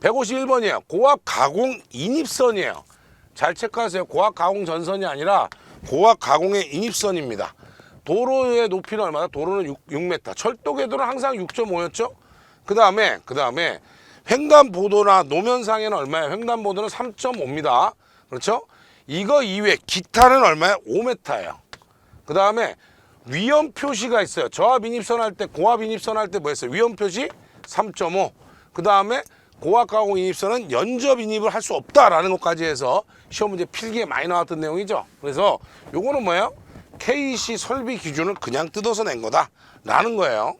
151번이에요. 고압 가공 인입선이에요. 잘 체크하세요. 고압 가공 전선이 아니라 고압 가공의 인입선입니다. 도로의 높이는 얼마나? 도로는 6m. 철도 궤도는 항상 6.5였죠. 그 다음에 횡단보도나 노면상에는 얼마예요? 횡단보도는 3.5입니다. 그렇죠? 이거 이외에 기타는 얼마예요? 5m예요. 그 다음에 위험 표시가 있어요. 저압 인입선 할 때, 고압 인입선 할 때 뭐였어요? 위험 표시 3.5. 그 다음에 고압 가공 인입선은 연접 인입을 할 수 없다라는 것까지 해서 시험 문제 필기에 많이 나왔던 내용이죠. 그래서 요거는 뭐예요? KC 설비 기준을 그냥 뜯어서 낸 거다라는 거예요.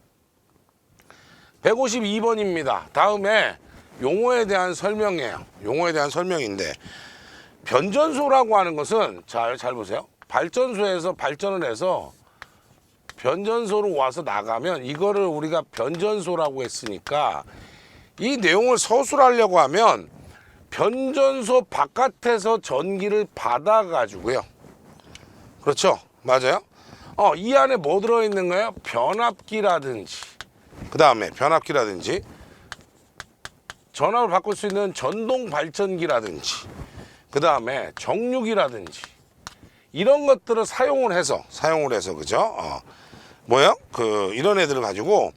152번입니다. 다음에 용어에 대한 설명이에요. 용어에 대한 설명인데, 변전소라고 하는 것은 잘 보세요. 발전소에서 발전을 해서 변전소로 와서 나가면 이거를 우리가 변전소라고 했으니까 이 내용을 서술하려고 하면 변전소 바깥에서 전기를 받아 가지고요. 그렇죠? 맞아요? 이 안에 뭐 들어있는 거예요? 변압기라든지, 그 다음에 변압기라든지 전압을 바꿀 수 있는 전동 발전기라든지, 그 다음에 정류기라든지 이런 것들을 사용을 해서 그죠? 뭐야? 이런 애들을 가지고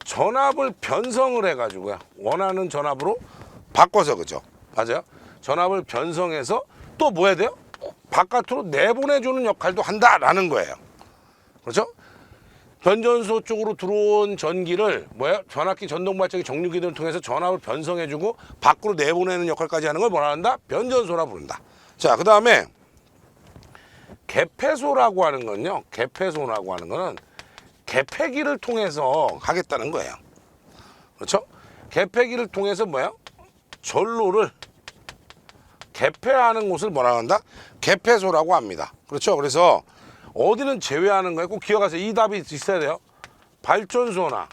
전압을 변성을 해가지고요. 원하는 전압으로 바꿔서, 그죠? 맞아요? 전압을 변성해서 또 뭐 해야 돼요? 바깥으로 내보내주는 역할도 한다라는 거예요. 그렇죠? 변전소 쪽으로 들어온 전기를 뭐야? 전압기, 전동발전기, 정류기 등을 통해서 전압을 변성해주고 밖으로 내보내는 역할까지 하는 걸 뭐라 한다? 변전소라 부른다. 자, 그 다음에 개폐소라고 하는 건요. 개폐소라고 하는 거는 개폐기를 통해서 하겠다는 거예요. 그렇죠? 개폐기를 통해서 뭐야? 전로를 개폐하는 곳을 뭐라고 한다? 개폐소라고 합니다. 그렇죠? 그래서 어디는 제외하는 거예요. 꼭 기억하세요. 이 답이 있어야 돼요. 발전소나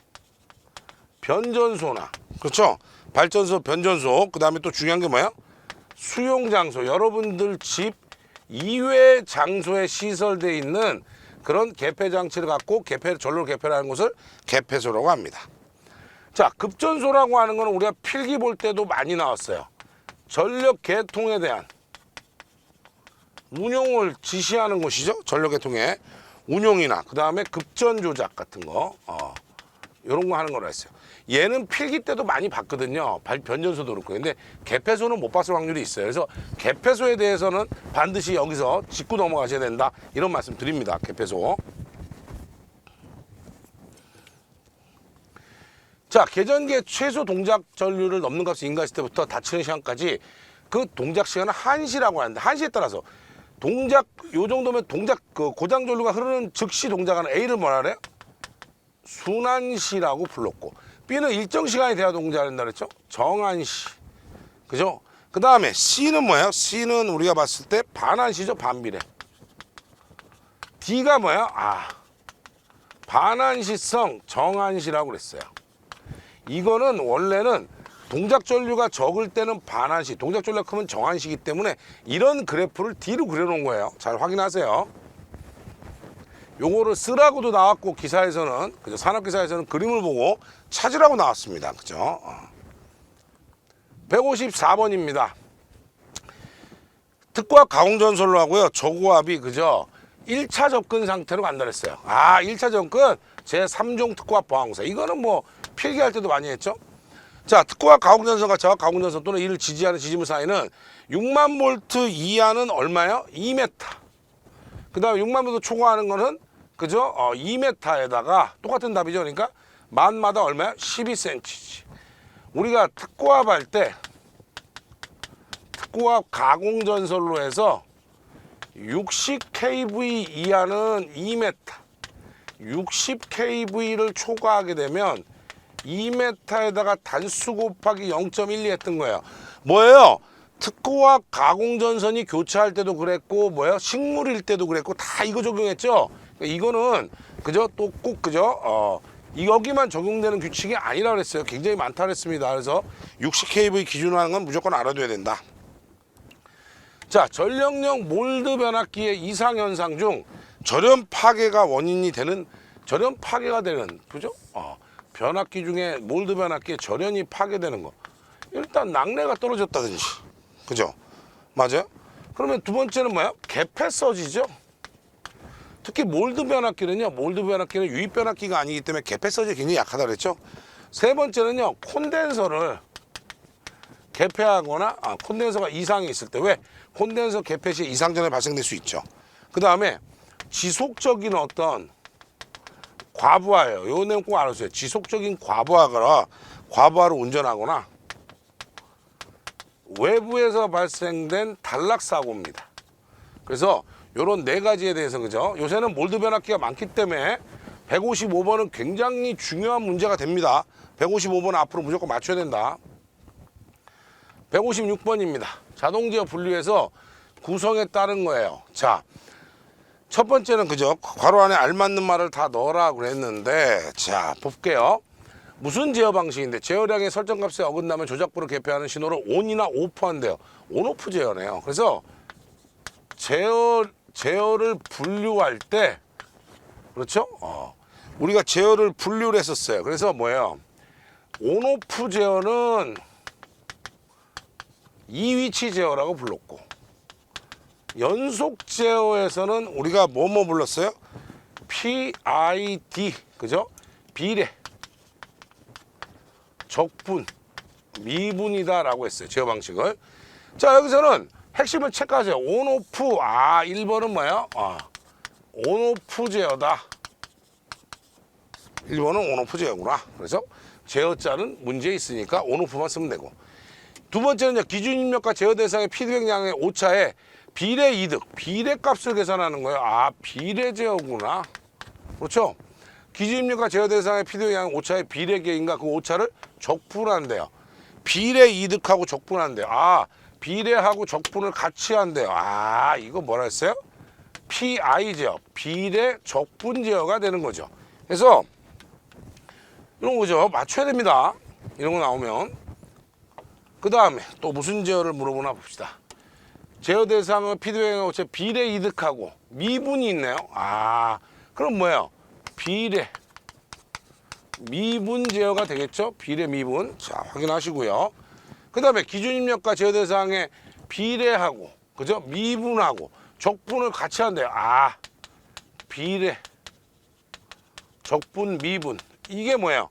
변전소나, 그렇죠? 발전소, 변전소. 그 다음에 또 중요한 게 뭐예요? 수용장소. 여러분들 집 이외 장소에 시설되어 있는 그런 개폐 장치를 갖고 전로를 개폐하는 곳을 개폐소라고 합니다. 자, 급전소라고 하는 거는 우리가 필기 볼 때도 많이 나왔어요. 전력 계통에 대한 운용을 지시하는 곳이죠. 전력 계통의 운용이나 그 다음에 급전 조작 같은 거, 이런 거 하는 거라 했어요. 얘는 필기 때도 많이 봤거든요. 변전소도 그렇고. 근데 개폐소는 못 봤을 확률이 있어요. 그래서 개폐소에 대해서는 반드시 여기서 짚고 넘어가셔야 된다, 이런 말씀 드립니다. 개폐소. 자, 계전기의 최소 동작 전류를 넘는 값을 인가했을 때부터 닫히는 시간까지 그 동작 시간은 1시라고 하는데, 1시에 따라서 동작, 요 정도면 동작, 고장 전류가 흐르는 즉시 동작하는 A를 뭐라 그래요? 순환시라고 불렀고, B는 일정 시간이 돼야 동작한다 그랬죠? 정한시. 그죠? 그 다음에 C는 뭐예요? C는 우리가 봤을 때 반한시죠? 반비례. D가 뭐야? 반한시성 정한시라고 그랬어요. 이거는 원래는 동작 전류가 적을 때는 반한시, 동작 전류가 크면 정한시이기 때문에 이런 그래프를 D로 그려놓은 거예요. 잘 확인하세요. 요거를 쓰라고도 나왔고, 기사에서는, 그죠? 산업기사에서는 그림을 보고 찾으라고 나왔습니다. 그죠? 154번입니다. 특고압 가공전선로 하고요. 저고압이, 그죠? 1차 접근 상태로 간다 그랬어요. 1차 접근 제3종 특고압 보항사. 이거는 뭐 필기할 때도 많이 했죠. 자, 특고압 가공전선과 저압 가공전선 또는 이를 지지하는 지지물 사이는 6만 볼트 이하는 얼마예요? 2m. 그 다음에 6만 볼트 초과하는 거는, 그죠? 2m에다가 똑같은 답이죠. 그러니까 만마다 얼마야? 12cm지. 우리가 특고압 할 때 특고압 가공전선로 해서 60kV 이하는 2m, 60kV를 초과하게 되면 2m에다가 단수 곱하기 0.12 했던 거예요. 뭐예요? 특고압 가공전선이 교차할 때도 그랬고, 뭐예요? 식물일 때도 그랬고, 다 이거 적용했죠. 이거는 그죠? 또 꼭 그죠? 여기만 적용되는 규칙이 아니라 그랬어요. 굉장히 많다 그랬습니다. 그래서 60kV 기준으로 하는 건 무조건 알아둬야 된다. 자, 전력용 몰드 변압기의 이상현상 중 절연 파괴가 원인이 되는, 절연 파괴가 되는, 그죠? 변압기 중에 몰드 변압기에 절연이 파괴되는 거. 일단 낙뢰가 떨어졌다든지. 그죠? 맞아요? 그러면 두 번째는 뭐야? 개폐 서지죠. 특히 몰드 변압기는요. 몰드 변압기는 유입 변압기가 아니기 때문에 개폐 서지가 굉장히 약하다 그랬죠. 세 번째는요. 콘덴서를 개폐하거나 콘덴서가 이상이 있을 때 왜? 콘덴서 개폐 시 이상전에 발생될 수 있죠. 그 다음에 지속적인 어떤 과부하예요. 요 내용 꼭 알아주세요. 지속적인 과부하로 운전하거나 외부에서 발생된 단락사고입니다. 그래서 요런 네 가지에 대해서 그죠? 요새는 몰드 변압기가 많기 때문에 155번은 굉장히 중요한 문제가 됩니다. 155번 앞으로 무조건 맞춰야 된다. 156번입니다. 자동제어 분류해서 구성에 따른 거예요. 자, 첫 번째는 그죠? 괄호 안에 알맞는 말을 다 넣으라 그랬는데, 자, 볼게요. 무슨 제어 방식인데 제어량의 설정값에 어긋나면 조작부를 개폐하는 신호를 ON이나 OFF한대요. ONOFF 제어네요. 그래서 제어를 분류할 때, 그렇죠? 우리가 제어를 분류를 했었어요. 그래서 뭐예요? ONOFF 제어는 이위치 제어라고 불렀고, 연속 제어에서는 우리가 뭐 불렀어요? PID, 그죠? 비례, 적분, 미분이다 라고 했어요. 제어 방식을. 자, 여기서는 핵심을 체크하세요. ONOFF, 1번은 뭐예요? ONOFF 제어다. 1번은 ONOFF 제어구나. 그래서 제어자는 문제 있으니까 ONOFF만 쓰면 되고. 두 번째는 기준 입력과 제어 대상의 피드백량의 오차에 비례 이득, 비례 값을 계산하는 거예요. 비례 제어구나. 그렇죠? 기준 입력과 제어 대상의 피드백량 오차의 비례 계인과 그 오차를 적분한대요. 비례 이득하고 적분한대요. 비례하고 적분을 같이 한대요. 이거 뭐라 했어요? PI 제어, 비례 적분 제어가 되는 거죠. 그래서 이런 거죠. 맞춰야 됩니다. 이런 거 나오면. 그 다음에 또 무슨 제어를 물어보나 봅시다. 제어 대상은 피드백의 오차 비례 이득하고 미분이 있네요. 그럼 뭐예요? 비례 미분 제어가 되겠죠? 비례 미분. 자, 확인하시고요. 그 다음에 기준 입력과 제어 대상의 비례하고, 그죠? 미분하고 적분을 같이 한대요. 비례 적분 미분. 이게 뭐예요?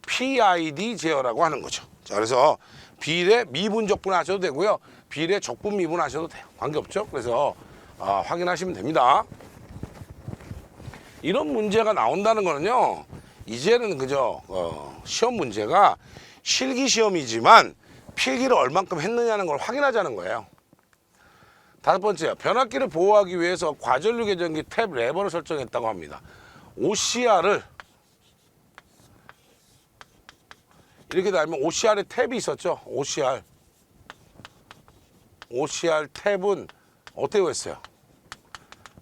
PID 제어라고 하는 거죠. 자, 그래서 비례 미분 적분 하셔도 되고요. 비례 적분 미분 하셔도 돼요. 관계없죠? 그래서 확인하시면 됩니다. 이런 문제가 나온다는 거는요. 이제는 그죠? 시험 문제가 실기 시험이지만 필기를 얼만큼 했느냐는 걸 확인하자는 거예요. 다섯 번째요. 변압기를 보호하기 위해서 과전류 계전기 탭 레버를 설정했다고 합니다. OCR을 이렇게 달면 OCR에 탭이 있었죠. OCR 탭은 어떻게 했어요?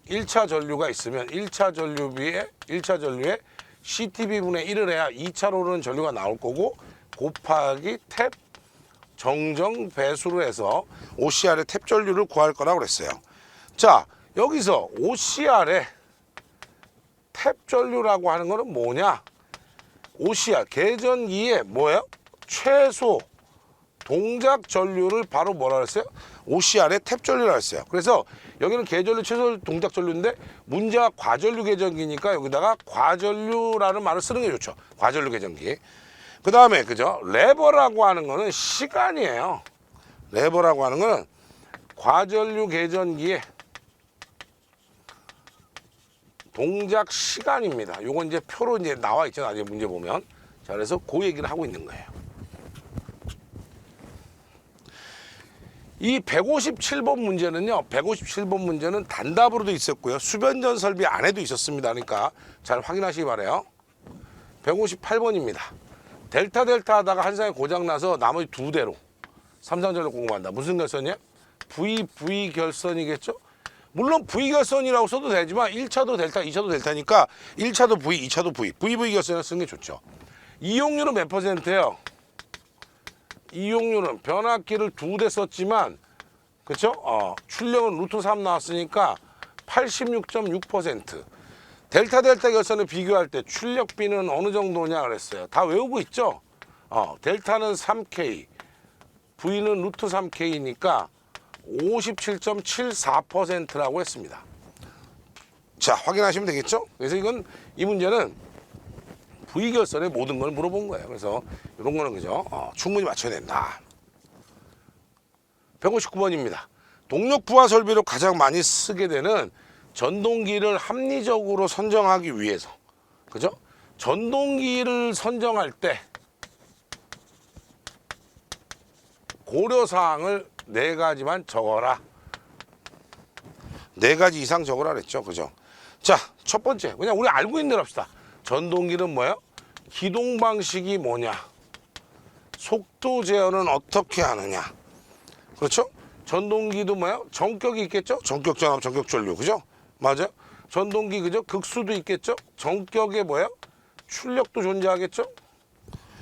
1차 전류가 있으면 1차 전류에 CTB분의 1을 해야 2차로 오르는 전류가 나올 거고 곱하기 탭 정정 배수를 해서 OCR의 탭 전류를 구할 거라고 그랬어요. 자, 여기서 OCR의 탭 전류라고 하는 거는 뭐냐? OCR 계전기에 뭐예요? 최소 동작 전류를 바로 뭐라 그랬어요? OCR의 탭 전류라고 했어요. 그래서 여기는 계전류 최소 동작 전류인데 문제가 과전류 계전기니까 여기다가 과전류라는 말을 쓰는 게 좋죠. 과전류 계전기. 그 다음에 그죠? 레버라고 하는 거는 시간이에요. 레버라고 하는 거는 과전류 계전기의 동작 시간입니다. 요건 이제 표로 이제 나와 있죠. 나중에 문제 보면. 자, 그래서 그 얘기를 하고 있는 거예요. 이 157번 문제는요. 157번 문제는 단답으로도 있었고요. 수변전 설비 안에도 있었습니다. 그러니까 잘 확인하시기 바라요. 158번입니다. 델타 하다가 한 쌍이 고장나서 나머지 두 대로 삼성전력 공급한다. 무슨 결선이야? VV 결선이겠죠? 물론 V 결선이라고 써도 되지만 1차도 델타, 2차도 델타니까 1차도 V, 2차도 V. VV 결선을 쓰는 게 좋죠. 이용률은 몇 %예요? 이용률은 변압기를 두 대 썼지만 그렇죠? 출력은 루트 3 나왔으니까 86.6%. 델타 결선을 비교할 때 출력비는 어느 정도냐 그랬어요. 다 외우고 있죠? 델타는 3K, V는 루트 3K니까 57.74%라고 했습니다. 자, 확인하시면 되겠죠? 그래서 이 문제는 V결선의 모든 걸 물어본 거예요. 그래서 이런 거는 그죠? 충분히 맞춰야 된다. 159번입니다. 동력 부하 설비로 가장 많이 쓰게 되는 전동기를 합리적으로 선정하기 위해서, 그죠? 전동기를 선정할 때 고려사항을 4가지만 적어라. 4가지 이상 적으라 그랬죠. 그죠? 자, 첫 번째. 그냥 우리 알고 있는 대로 합시다. 전동기는 뭐예요? 기동 방식이 뭐냐? 속도 제어는 어떻게 하느냐? 그렇죠? 전동기도 뭐예요? 전격이 있겠죠? 전격 전압, 전격 전류. 그죠? 맞아요? 전동기 그죠? 극수도 있겠죠? 전격에 뭐예요? 출력도 존재하겠죠?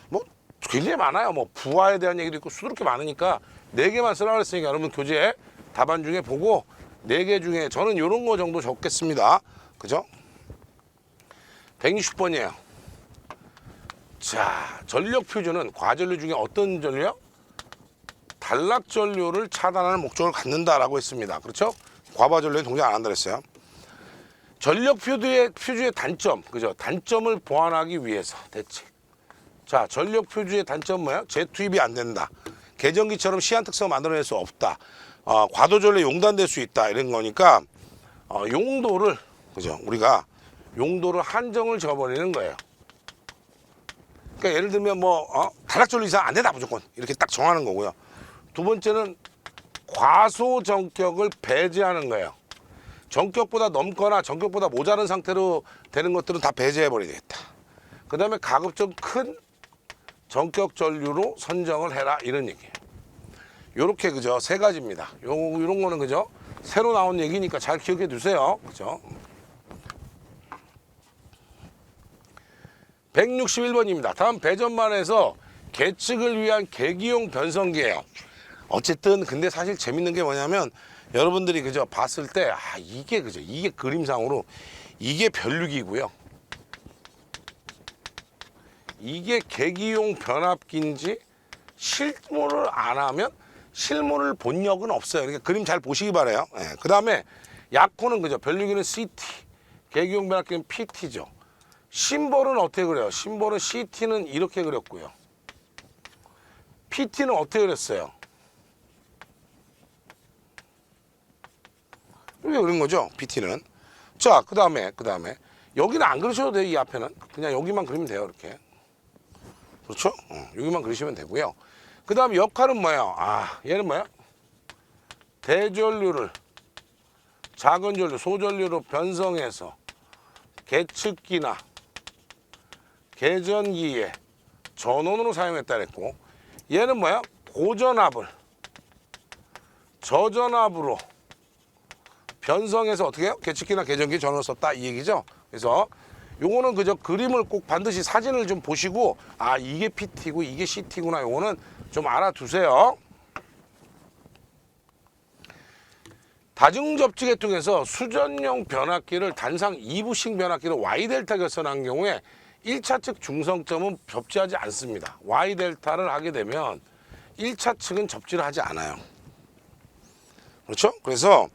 뭐 굉장히 많아요. 뭐 부하에 대한 얘기도 있고 수두룩게 많으니까 4개만 쓰라고 그랬으니까 여러분 교재 답안 중에 보고 4개 중에 저는 이런 거 정도 적겠습니다. 그죠? 160번이에요. 자, 전력 퓨즈는 과전류 중에 어떤 전류요? 단락 전류를 차단하는 목적을 갖는다라고 했습니다. 그렇죠? 과부하전류에 동작 안 한다 그랬어요. 전력 퓨즈의 단점, 그죠? 단점을 보완하기 위해서 대책. 자, 전력 퓨즈의 단점 뭐야? 재투입이 안 된다. 계전기처럼 시한 특성을 만들어낼 수 없다. 과도 전류에 용단될 수 있다. 이런 거니까 용도를, 그죠? 우리가 용도를 한정을 지어버리는 거예요. 그러니까 예를 들면 단락 전류 이상 안 된다 무조건 이렇게 딱 정하는 거고요. 두 번째는 과소 전격을 배제하는 거예요. 전격보다 넘거나 전격보다 모자른 상태로 되는 것들은 다 배제해 버리겠다. 그 다음에 가급적 큰 전격 전류로 선정을 해라 이런 얘기예요. 요렇게 그죠? 3가지입니다. 요런 거는 그죠? 새로 나온 얘기니까 잘 기억해 두세요. 그죠? 161번입니다. 다음 배전만에서 계측을 위한 계기용 변성기예요. 어쨌든 근데 사실 재밌는 게 뭐냐면 여러분들이 그죠? 봤을 때 이게 그죠? 이게 그림상으로 이게 변류기고요. 이게 계기용 변압기인지 실무를 안 하면 실무를 본 적은 없어요. 그러니까 그림 잘 보시기 바라요. 예. 그 다음에 약호는 그죠? 변류기는 CT, 계기용 변압기는 PT죠. 심볼은 어떻게 그래요? 심볼은 CT는 이렇게 그렸고요. PT는 어떻게 그렸어요? 이렇게 그린 거죠. PT는. 자, 그 다음에 여기는 안 그리셔도 돼요. 이 앞에는 그냥 여기만 그리면 돼요. 이렇게. 그렇죠? 여기만 그리시면 되고요. 그 다음 역할은 뭐예요? 얘는 뭐예요? 대전류를 작은 전류, 소전류로 변성해서 계측기나 계전기에 전원으로 사용했다 그랬고, 얘는 뭐야? 고전압을 저전압으로 변성해서 어떻게 해요? 계측기나 계전기 전원을 썼다 이 얘기죠. 그래서 요거는 그저 그림을 꼭 반드시 사진을 좀 보시고 이게 PT고 이게 CT구나 요거는 좀 알아두세요. 다중접지 계통에서 수전용 변압기를 단상 2부식 변압기로 Y델타 결선한 경우에 1차 측 중성점은 접지하지 않습니다. Y델타를 하게 되면 1차 측은 접지를 하지 않아요. 그렇죠? 그래서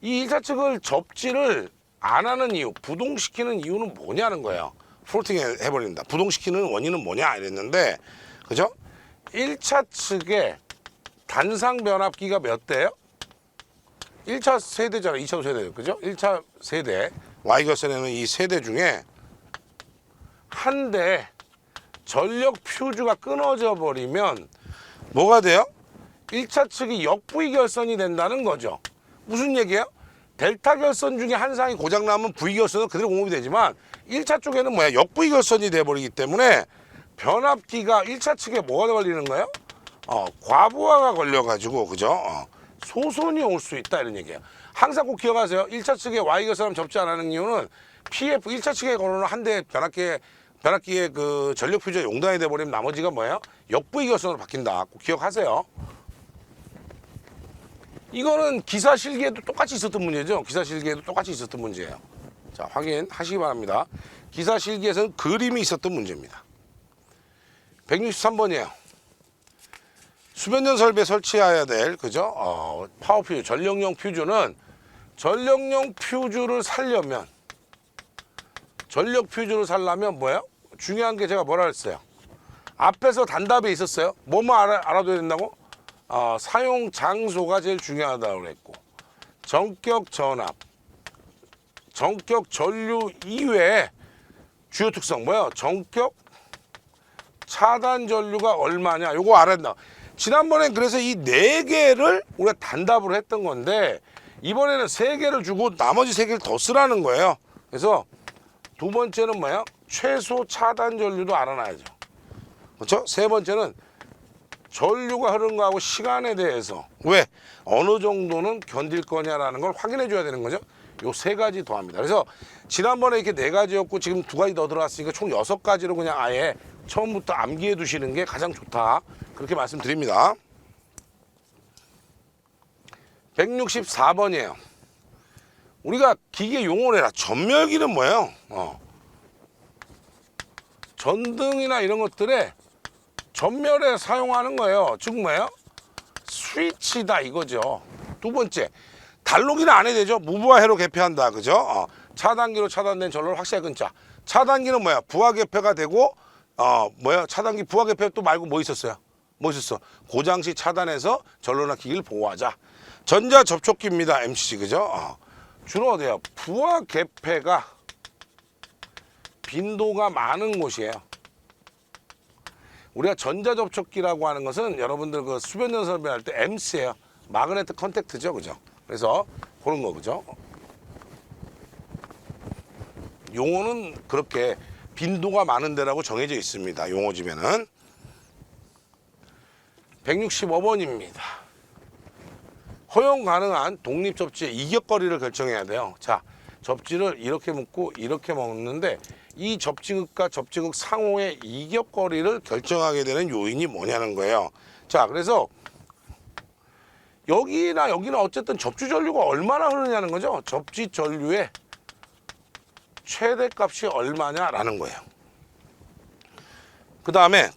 이 1차 측을 접지를 안 하는 이유, 부동시키는 이유는 뭐냐는 거예요. 플로팅 해버린다. 부동시키는 원인은 뭐냐 이랬는데, 그죠? 1차 측에 단상 변압기가 몇 대예요? 1차 세대잖아요. 2차 세대. 그죠? 1차 세대. Y결선에는 이 세대 중에 한 대 전력 퓨즈가 끊어져 버리면 뭐가 돼요? 1차 측이 역부위 결선이 된다는 거죠. 무슨 얘기예요? 델타 결선 중에 한 상이 고장나면 부위 결선은 그대로 공급이 되지만 1차 쪽에는 뭐야? 역부위 결선이 돼버리기 때문에 변압기가 1차 측에 뭐가 걸리는 거예요? 과부하가 걸려가지고 그죠? 소손이 올 수 있다 이런 얘기예요. 항상 꼭 기억하세요. 1차 측에 Y결선 접지 안 하는 이유는 PF 1차 측에 걸어놓은 한 대 변압기의 그 전력 퓨즈가 용단이 돼버리면 나머지가 뭐예요? 역부위 결선으로 바뀐다. 꼭 기억하세요. 이거는 기사 실기에도 똑같이 있었던 문제죠. 기사 실기에도 똑같이 있었던 문제예요. 자, 확인하시기 바랍니다. 기사 실기에서는 그림이 있었던 문제입니다. 163번이에요. 수변전 설비에 설치해야 될 그죠? 파워 퓨즈, 전력용 퓨즈는 전력 퓨즈를 살려면 뭐예요? 중요한 게 제가 뭐라 그랬어요? 앞에서 단답에 있었어요. 뭐만 알아둬야 된다고? 사용 장소가 제일 중요하다고 그랬고, 전격 전압, 전격 전류 이외에 주요 특성 뭐예요? 전격 차단 전류가 얼마냐? 요거 알아야 된다. 지난번엔 그래서 이 4개를 우리가 단답으로 했던 건데, 이번에는 3개를 주고 나머지 3개를 더 쓰라는 거예요. 그래서 두 번째는 뭐예요? 최소 차단 전류도 알아놔야죠. 그렇죠? 세 번째는 전류가 흐르는 거하고 시간에 대해서 왜 어느 정도는 견딜 거냐라는 걸 확인해 줘야 되는 거죠. 요 3가지 더합니다. 그래서 지난번에 이렇게 4가지였고 지금 2가지 더 들어왔으니까 총 6가지로 그냥 아예 처음부터 암기해 두시는 게 가장 좋다. 그렇게 말씀드립니다. 164번이에요. 우리가 기계 용어를 해라. 전멸기는 뭐예요? 전등이나 이런 것들에 전멸에 사용하는 거예요. 즉 뭐예요? 스위치다 이거죠. 두 번째, 단로기는 안 해야 되죠. 무부하 해로 개폐한다. 그죠? 차단기로 차단된 전로를 확실하게 끊자. 차단기는 뭐야? 부하 개폐가 되고 차단기 부하 개폐 또 말고 뭐 있었어요? 뭐 있었어? 고장 시 차단해서 전로나 기기를 보호하자. 전자 접촉기입니다. MCC 그죠? 주로 어디야? 부하 개폐가 빈도가 많은 곳이에요. 우리가 전자 접촉기라고 하는 것은 여러분들 그 수변전 설비 할 때 MC예요. 마그네틱 컨택트죠, 그죠? 그래서 그런 거 그죠? 용어는 그렇게 빈도가 많은 데라고 정해져 있습니다. 용어집에는. 165번입니다. 허용 가능한 독립 접지의 이격거리를 결정해야 돼요. 자, 접지를 이렇게 묶고 이렇게 먹는데 이 접지극과 접지극 상호의 이격거리를 결정하게 되는 요인이 뭐냐는 거예요. 자, 그래서 여기나 어쨌든 접지 전류가 얼마나 흐르냐는 거죠. 접지 전류의 최대값이 얼마냐라는 거예요. 그 다음에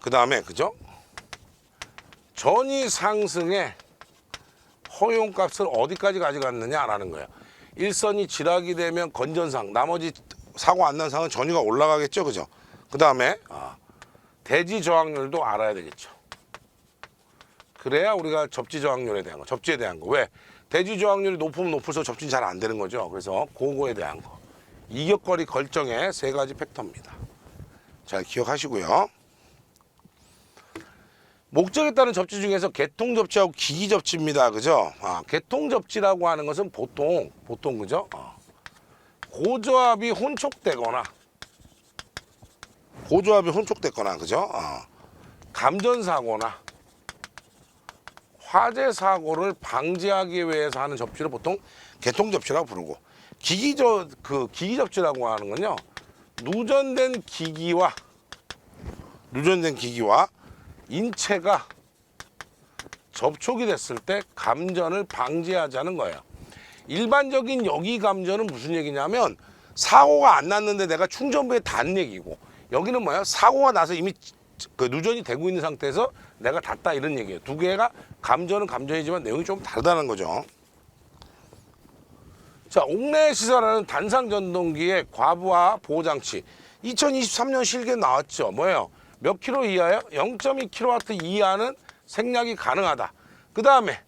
그죠? 전위 상승의 허용값을 어디까지 가져갔느냐라는 거예요. 일선이 지락이 되면 건전상, 나머지 사고 안 난 상은 전위가 올라가겠죠, 그죠? 그 다음에 대지 저항률도 알아야 되겠죠. 그래야 우리가 접지 저항률에 대한 거, 접지에 대한 거. 왜? 대지 저항률이 높으면 높을수록 접지는 잘 안 되는 거죠. 그래서 그거에 대한 거. 이격거리 결정의 3가지 팩터입니다. 잘 기억하시고요. 목적에 따른 접지 중에서 개통 접지하고 기기 접지입니다. 그죠? 개통 접지라고 하는 것은 보통 그죠? 고조압이 혼촉되거나 그죠? 감전 사고나 화재 사고를 방지하기 위해서 하는 접지를 보통 개통 접지라고 부르고, 기기 접지라고 하는 건요, 누전된 기기와 인체가 접촉이 됐을 때 감전을 방지하자는 거예요. 일반적인 여기 감전은 무슨 얘기냐면 사고가 안 났는데 내가 충전부에 닿은 얘기고, 여기는 뭐야? 사고가 나서 이미 그 누전이 되고 있는 상태에서 내가 닿다 이런 얘기예요. 두 개가 감전은 감전이지만 내용이 좀 다르다는 거죠. 자, 옥내 시설하는 단상 전동기의 과부하 보호장치. 2023년 실기에 나왔죠. 뭐예요? 몇 킬로 이하요? 0.2kW 이하는 생략이 가능하다. 그 다음에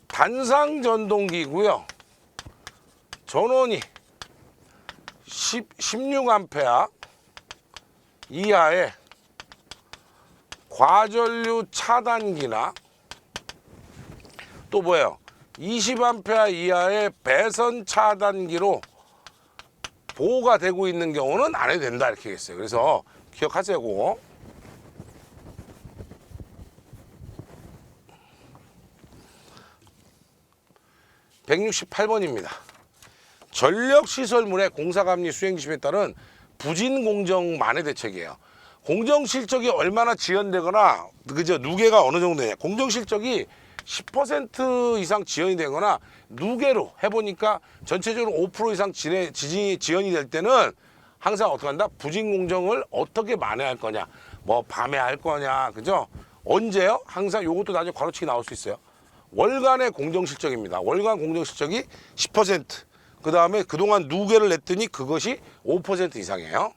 단상 전동기고요. 전원이 16A 이하의 과전류 차단기나 또 뭐예요? 20A 이하의 배선 차단기로 보호가 되고 있는 경우는 안 해도 된다 이렇게 했어요. 그래서 기억하세요. 그거. (168번입니다) 전력시설물의 공사감리 수행지침에 따른 부진공정 만회 대책이에요. 공정실적이 얼마나 지연되거나 그죠? 누계가 어느 정도 되냐. 공정실적이 10% 이상 지연이 되거나 누계로 해보니까 전체적으로 5% 이상 지진이 지연이 될 때는 항상 어떻게 한다? 부진 공정을 어떻게 만회할 거냐, 뭐 밤에 할 거냐, 그죠? 언제요? 항상 요것도 나중에 괄호치기 나올 수 있어요. 월간의 공정 실적입니다. 월간 공정 실적이 10%. 그 다음에 그동안 누계를 냈더니 그것이 5% 이상이에요.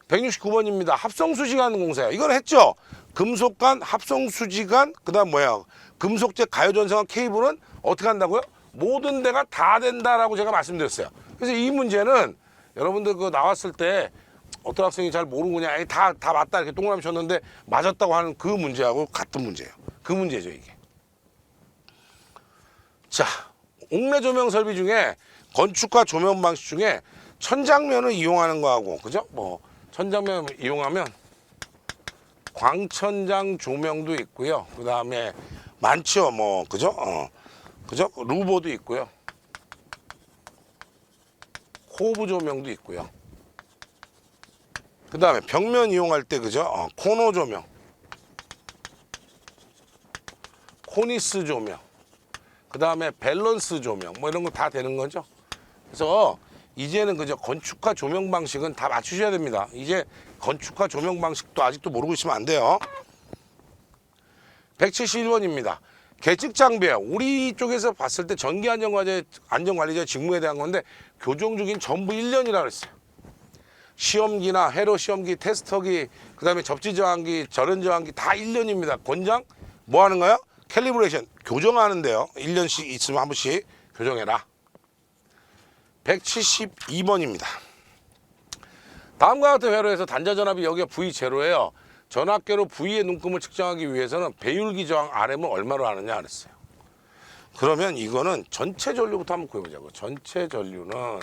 169번입니다. 합성수지관 공사예요. 이걸 했죠. 금속관, 합성수지관, 그 다음 뭐야? 금속재 가요전선관 케이블은 어떻게 한다고요? 모든 데가 다 된다라고 제가 말씀드렸어요. 그래서 이 문제는 여러분들 그 나왔을 때 어떤 학생이 잘 모르고 그냥 에이, 다 맞다 이렇게 동그라미 쳤는데 맞았다고 하는 그 문제하고 같은 문제예요. 그 문제죠 이게. 자, 옥내 조명 설비 중에 건축과 조명 방식 중에 천장면을 이용하는 거하고, 그죠? 뭐 천장면 이용하면 광천장 조명도 있고요. 그 다음에 많죠, 뭐 그죠? 그죠? 루보도 있고요. 호브 조명도 있고요. 그 다음에 벽면 이용할 때 그죠? 코너 조명, 코니스 조명, 그 다음에 밸런스 조명, 뭐 이런 거 다 되는 거죠. 그래서 이제는 그죠? 건축과 조명 방식은 다 맞추셔야 됩니다. 이제 건축과 조명 방식도 아직도 모르고 있으면 안 돼요. 171번입니다. 계측 장비예요. 우리 쪽에서 봤을 때 전기 안전관리자 직무에 대한 건데 교정 중인 전부 1년이라고 그랬어요. 시험기나 회로 시험기, 테스터기, 그 다음에 접지 저항기, 절연 저항기 다 1년입니다. 권장 뭐 하는 거예요? 캘리브레이션 교정하는데요. 1년씩 있으면 한 번씩 교정해라. 172번입니다. 다음과 같은 회로에서 단자전압이 여기가 V0예요. 전압계로 V의 눈금을 측정하기 위해서는 배율기 저항 RM을 얼마로 하느냐 그랬어요. 그러면 이거는 전체 전류부터 한번 구해보자고. 전체 전류는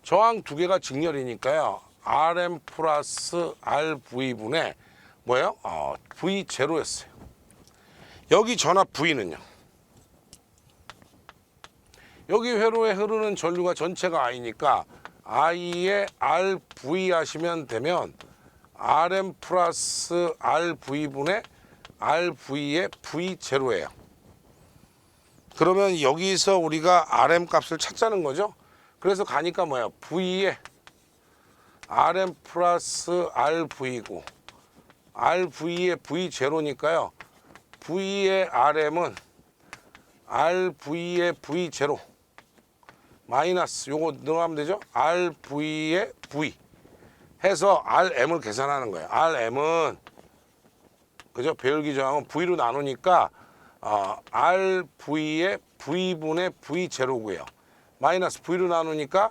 저항 두 개가 직렬이니까요. RM 플러스 RV분의 뭐예요? V0였어요. 여기 전압 V는요. 여기 회로에 흐르는 전류가 전체가 I니까 I에 RV 하시면 되면 RM 플러스 RV분의 RV의 V0예요. 그러면 여기서 우리가 RM 값을 찾자는 거죠. 그래서 가니까 뭐야? V에 RM 플러스 RV고 RV의 V0니까요. V의 RM은 RV의 V0 마이너스 요거 넣으면 되죠? RV의 V 해서 RM을 계산하는 거예요. RM은 그죠? 배열기 저항은 V로 나누니까 RV의 V분의 V0고요. 마이너스 V로 나누니까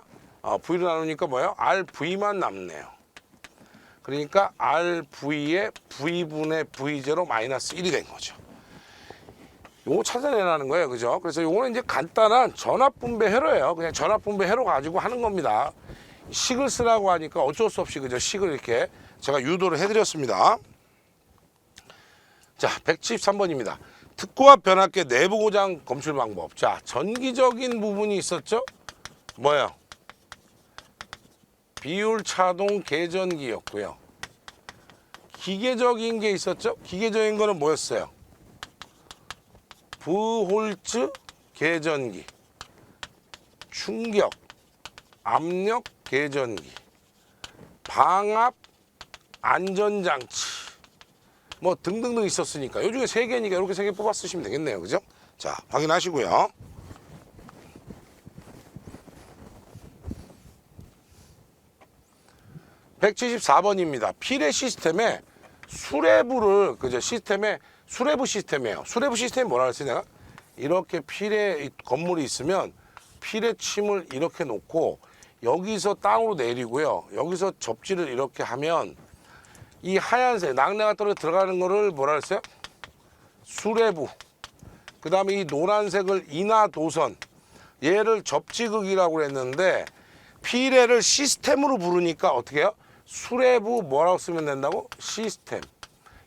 뭐예요? RV만 남네요. 그러니까 RV의 V분의 V0 마이너스 1이 된 거죠. 요거 찾아내라는 거예요. 그죠? 그래서 요거는 이제 간단한 전압분배 회로예요. 그냥 전압분배 회로 가지고 하는 겁니다. 식을 쓰라고 하니까 어쩔 수 없이 그죠? 식을 이렇게 제가 유도를 해드렸습니다. 자, 173번입니다. 특고압 변압계 내부 고장 검출 방법. 자, 전기적인 부분이 있었죠? 뭐예요? 비율 차동 계전기였고요. 기계적인 게 있었죠? 기계적인 거는 뭐였어요? 부홀츠 계전기, 충격, 압력 계전기, 방압 안전장치 뭐 등등등 있었으니까 요 중에 3개니까 이렇게 3개 뽑아 쓰시면 되겠네요. 그죠? 자, 확인하시고요. (174번입니다) 필의 시스템에 수레부를 그죠? 시스템에 수레부 시스템이에요. 수레부 시스템이 뭐라 그랬어요? 내가 이렇게 필의 건물이 있으면 필의 침을 이렇게 놓고 여기서 땅으로 내리고요. 여기서 접지를 이렇게 하면 이 하얀색 낙뢰가 떨어져 들어가는 거를 뭐라 그랬어요? 수레부. 그 다음에 이 노란색을 인하도선. 얘를 접지극이라고 그랬는데 필의를 시스템으로 부르니까 어떻게 해요? 수레부 뭐라고 쓰면 된다고? 시스템.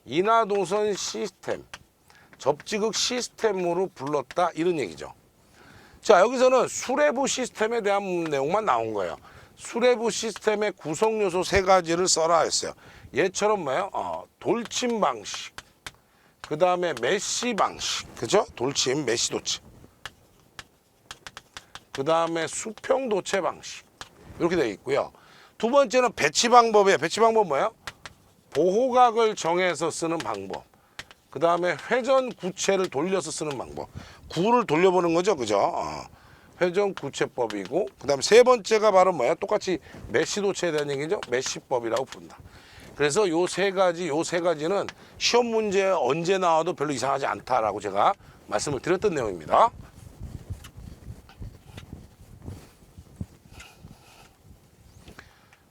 인하도선 시스템. 접지극 시스템으로 불렀다 이런 얘기죠. 자, 여기서는 수레부 시스템에 대한 내용만 나온 거예요. 수레부 시스템의 구성 요소 3가지를 써라 했어요. 얘처럼 뭐예요? 돌침 방식, 그 다음에 메시 방식, 그죠? 돌침, 메시 도체. 그 다음에 수평 도체 방식. 이렇게 되어 있고요. 두 번째는 배치 방법이에요. 배치 방법 뭐예요? 보호각을 정해서 쓰는 방법. 그 다음에 회전 구체를 돌려서 쓰는 방법. 구를 돌려보는 거죠, 그죠? 회전 구체법이고, 그 다음에 세 번째가 바로 뭐야? 똑같이 메시 도체에 대한 얘기죠. 메시법이라고 부른다. 그래서 요 세 가지는 시험 문제 언제 나와도 별로 이상하지 않다라고 제가 말씀을 드렸던 내용입니다.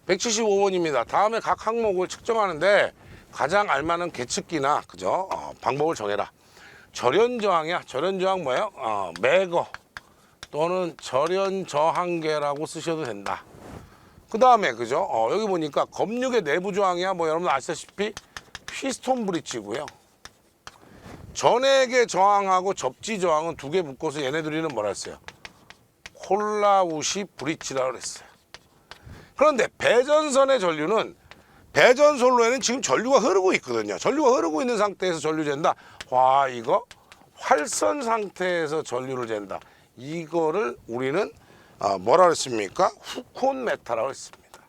(175번입니다) 다음에 각 항목을 측정하는데 가장 알만한 계측기나 그죠? 방법을 정해라. 절연저항이야. 절연저항 뭐예요? 매거 또는 절연저항계라고 쓰셔도 된다. 그 다음에 그죠? 여기 보니까 검육의 내부 저항이야. 뭐 여러분 아시다시피 피스톤 브릿지고요. 전액의 저항하고 접지 저항은 두 개 묶어서 얘네들이는 뭐라 했어요? 콜라우시 브릿지라고 그랬어요. 그런데 배전선의 전류는 배전솔로에는 지금 전류가 흐르고 있거든요. 전류가 흐르고 있는 상태에서 전류 잰다. 와, 이거 활선 상태에서 전류를 잰다. 이거를 우리는 뭐라 그랬습니까? 후콘 메타라고 했습니다.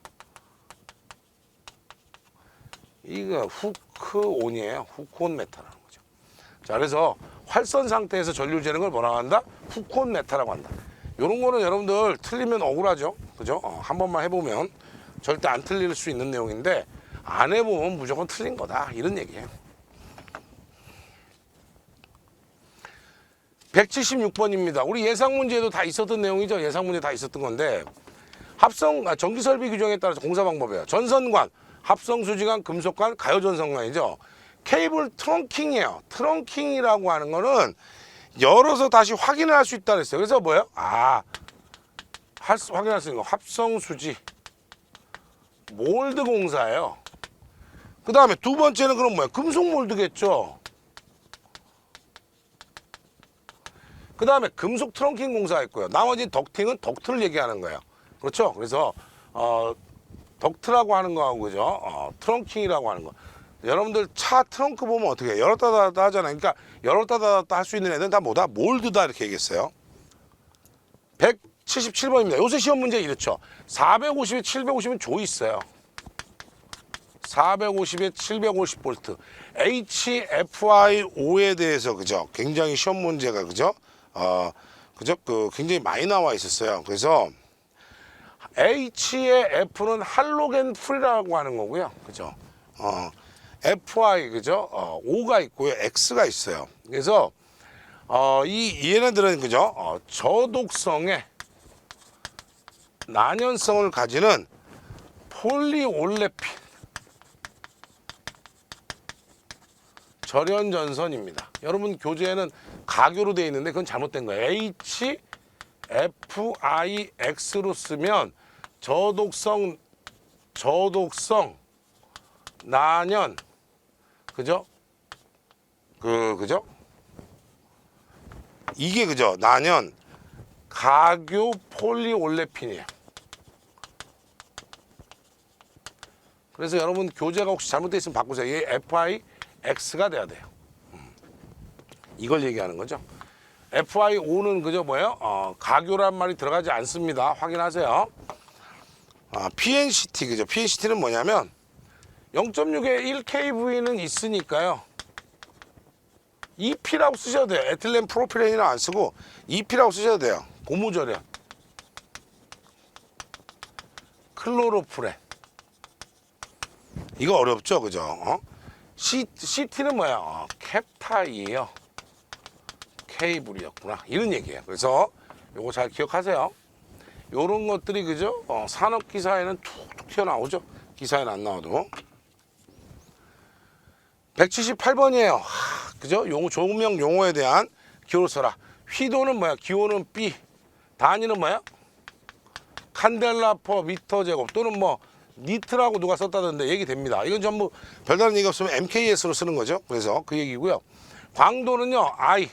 이거 후크온이에요. 후콘 메타라는 거죠. 자, 그래서 활선 상태에서 전류 재는 걸 뭐라고 한다? 후콘 메타라고 한다. 이런 거는 여러분들 틀리면 억울하죠. 그죠? 한 번만 해보면 절대 안 틀릴 수 있는 내용인데 안 해보면 무조건 틀린 거다. 이런 얘기예요. 176번입니다. 우리 예상 문제에도 다 있었던 내용이죠. 예상 문제 다 있었던 건데 전기 설비 규정에 따라서 공사 방법이에요. 전선관, 합성 수지관, 금속관, 가요 전선관이죠. 케이블 트렁킹이에요. 트렁킹이라고 하는 거는 열어서 다시 확인을 할 수 있다 그랬어요. 그래서 뭐예요? 확인할 수 있는 거 합성 수지 몰드 공사예요. 그 다음에 두 번째는 그럼 뭐예요? 금속 몰드겠죠. 그 다음에 금속 트렁킹 공사했고요. 나머지 덕팅은 덕트를 얘기하는 거예요. 그렇죠? 그래서 덕트라고 하는 거하고 그죠? 트렁킹이라고 하는 거. 여러분들 차 트렁크 보면 어떻게 해요? 열었다 닫았다 하잖아요. 그러니까 열었다 닫았다 할 수 있는 애들은 다 뭐다? 몰드다 이렇게 얘기했어요. 177번입니다. 요새 시험 문제 이렇죠. 450에 750은 조 있어요. 450에 750V HFI5에 대해서 그죠? 굉장히 시험 문제가 그죠? 그죠? 굉장히 많이 나와 있었어요. 그래서 H의 F는 할로겐 풀이라고 하는 거고요. 그죠? FI 그죠? O가 있고요. X가 있어요. 그래서 얘네들은 그죠? 저독성의 난연성을 가지는 폴리올레핀 절연전선입니다. 여러분 교재에는 가교로 되어 있는데 그건 잘못된 거예요. HFIX로 쓰면 저독성 난연 그죠? 그죠? 이게 그죠? 난연 가교 폴리올레핀이에요. 그래서 여러분 교재가 혹시 잘못되어 있으면 바꾸세요. 이게 FIX가 돼야 돼요. 이걸 얘기하는 거죠. FIO는 그죠? 뭐예요? 가교란 말이 들어가지 않습니다. 확인하세요. PNCT 그죠? PNCT는 뭐냐면 0.6에 1kV는 있으니까요. EP라고 쓰셔도 돼요. 에틸렌 프로필렌이는 안 쓰고 EP라고 쓰셔도 돼요. 고무절연, 클로로프렌. 이거 어렵죠, 그죠? CT는 뭐야? 캡타이에요. 케이블이었구나. 이런 얘기예요. 그래서 요거 잘 기억하세요. 요런 것들이 그죠? 산업 기사에는 툭툭 튀어나오죠. 기사에는 안 나와도. 178번이에요. 그죠? 조명 용어에 대한 기호를 써라. 휘도는 뭐야? 기호는 B. 단위는 뭐야? 칸델라 퍼 미터 제곱 또는 뭐 니트라고 누가 썼다던데 얘기됩니다. 이건 전부 별다른 얘기 없으면 MKS로 쓰는 거죠. 그래서 그 얘기고요. 광도는요. I.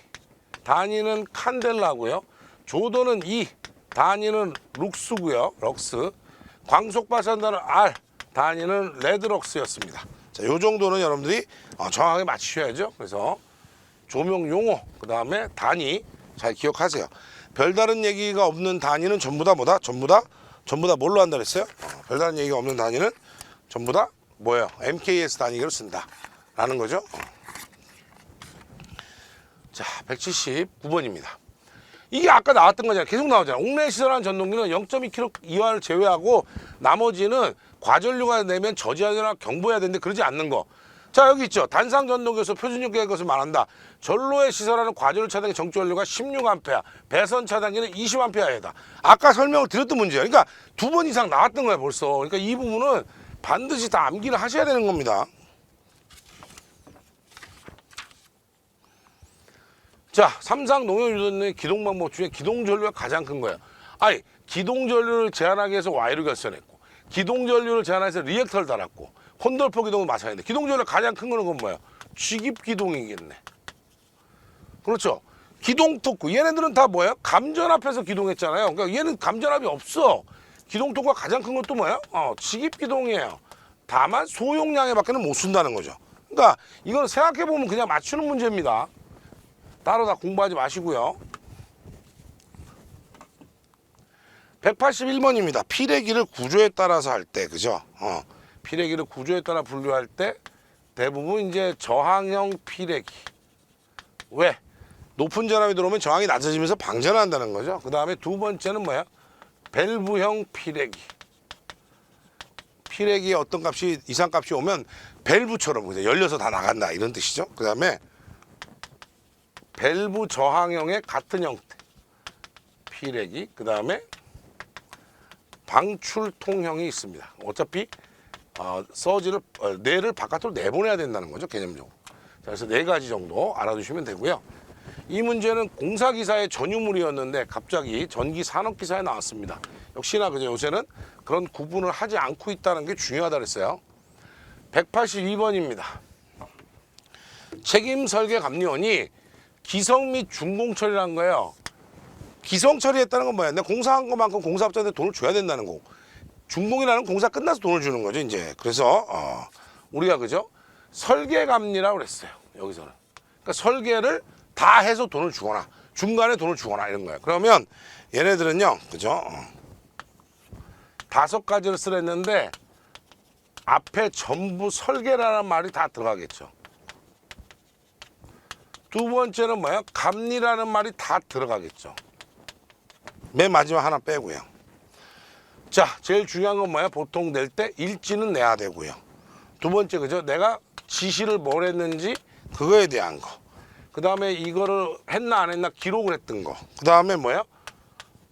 단위는 칸델라고요. 조도는 E. 단위는 룩스고요. 럭스. 광속 발산단은 R. 단위는 레드럭스였습니다. 자, 요 정도는 여러분들이 정확하게 맞추셔야죠. 그래서 조명 용어, 그 다음에 단위 잘 기억하세요. 별다른 얘기가 없는 단위는 전부 다 뭐다? 전부 다 뭘로 한다 그랬어요? 별다른 얘기가 없는 단위는 전부 다 뭐예요? MKS 단위로 쓴다 라는 거죠. 자, 179번입니다. 이게 아까 나왔던 거잖아요. 계속 나오잖아요. 옥내 시설한 전동기는 0.2kg 이하를 제외하고 나머지는 과전류가 내면 저지하거나 경보해야 되는데 그러지 않는 거. 자, 여기 있죠. 단상 전동기에서 표준용기의 것을 말한다. 전로에 시설하는 과전류 차단기 정지 원료가 16A, 배선 차단기는 20A다. 아까 설명을 드렸던 문제예요. 그러니까 2번 이상 나왔던 거예요, 벌써. 그러니까 이 부분은 반드시 다 암기를 하셔야 되는 겁니다. 자, 삼상 농협 유도의 기동 방법 중에 기동 전류가 가장 큰 거예요. 아니, 기동 전류를 제한하기 위해서 Y로 결선했고, 기동 전류를 제한해서 리액터를 달았고, 혼돌포 기동은 마찬가지인데, 기동 전류가 가장 큰 거는 건 뭐예요? 취깁 기동이겠네. 그렇죠. 기동 토크. 얘네들은 다 뭐예요? 감전압해서 기동했잖아요. 그러니까 얘는 감전압이 없어. 기동 토크가 가장 큰 것도 뭐예요? 취깁 기동이에요. 다만 소용량에 밖에는 못 쓴다는 거죠. 그러니까 이건 생각해보면 그냥 맞추는 문제입니다. 따로 다 공부하지 마시고요. 181번입니다. 피레기를 구조에 따라서 할 때, 그죠? 피레기를 구조에 따라 분류할 때 대부분 이제 저항형 피레기. 왜? 높은 전압이 들어오면 저항이 낮아지면서 방전한다는 거죠. 그 다음에 두 번째는 뭐야? 밸브형 피레기. 피레기의 어떤 값이, 이상값이 오면 밸브처럼 열려서 다 나간다 이런 뜻이죠. 그 다음에 밸브 저항형의 같은 형태 피레기, 그 다음에 방출통형이 있습니다. 어차피 서지를 뇌를 바깥으로 내보내야 된다는 거죠, 개념적으로. 자, 그래서 4가지 정도 알아두시면 되고요. 이 문제는 공사기사의 전유물이었는데 갑자기 전기 산업기사에 나왔습니다. 역시나 그죠, 요새는 그런 구분을 하지 않고 있다는 게 중요하다 그랬어요. 182번입니다. 책임 설계 감리원이 기성 및 준공 처리라는 거예요. 기성 처리했다는 건 뭐야? 내가 공사한 것만큼 공사업자한테 돈을 줘야 된다는 거고, 준공이라는 공사 끝나서 돈을 주는 거죠, 이제. 그래서 우리가 그죠? 설계 감리라고 그랬어요. 여기서는. 그러니까 설계를 다 해서 돈을 주거나 중간에 돈을 주거나 이런 거예요. 그러면 얘네들은요, 그죠? 5가지를 쓰랬는데 앞에 전부 설계라는 말이 다 들어가겠죠. 두 번째는 뭐야? 감리라는 말이 다 들어가겠죠. 맨 마지막 하나 빼고요. 자, 제일 중요한 건 뭐야? 보통 낼 때 일지는 내야 되고요. 두 번째, 그죠? 내가 지시를 뭘 했는지 그거에 대한 거. 그 다음에 이거를 했나 안 했나 기록을 했던 거. 그 다음에 뭐야?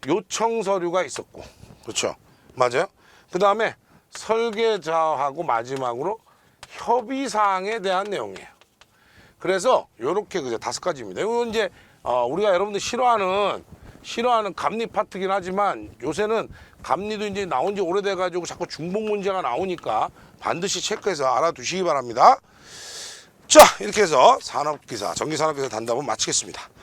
요청 서류가 있었고. 그렇죠? 맞아요? 그 다음에 설계자하고 마지막으로 협의사항에 대한 내용이에요. 그래서 요렇게 그죠? 5가지입니다. 이건 이제 우리가 여러분들 싫어하는 감리 파트긴 하지만 요새는 감리도 이제 나온 지 오래돼 가지고 자꾸 중복 문제가 나오니까 반드시 체크해서 알아두시기 바랍니다. 자, 이렇게 해서 산업기사, 전기산업기사 단답은 마치겠습니다.